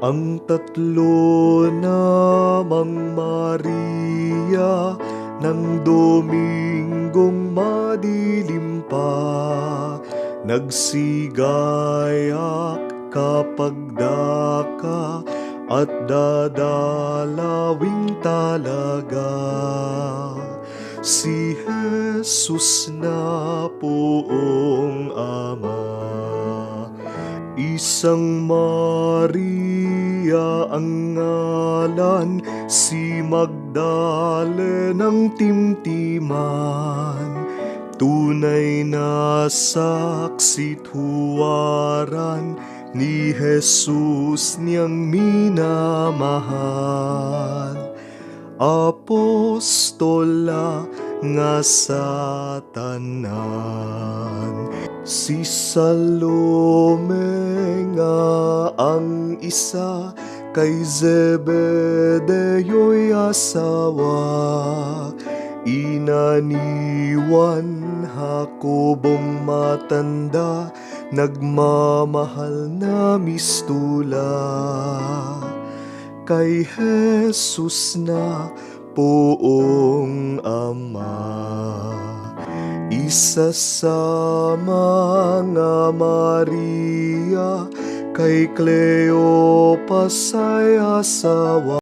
Ang tatlo namang Maria ng Domingong madilim pa, nagsigayak kapag daka at dadalawing talaga. Si Jesus na poong Ama. Isang Maria ang ngalan, si Magdalenang Timtiman. Tunay na saksit huwaran ni Jesus niyang minamahal. Apostola nga sa tanan. Si Salome nga ang isa, kay Zebedeo'y asawa. Inaniwan Jakobong matanda, nagmamahal na mistula. Kay Jesus na poong Ama. Isa sa mga Maria, kay Cleopas ay asawa.